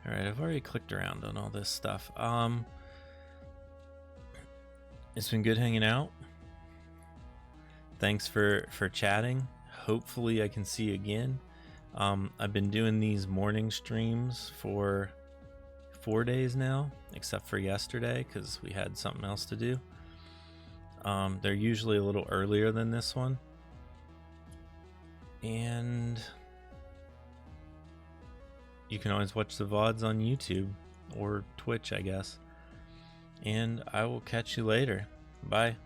Alright, I've already clicked around on all this stuff. It's been good hanging out. Thanks for chatting. Hopefully I can see you again. I've been doing these morning streams for 4 days now, except for yesterday because we had something else to do. They're usually a little earlier than this one. And you can always watch the VODs on YouTube or Twitch, I guess. And I will catch you later. Bye.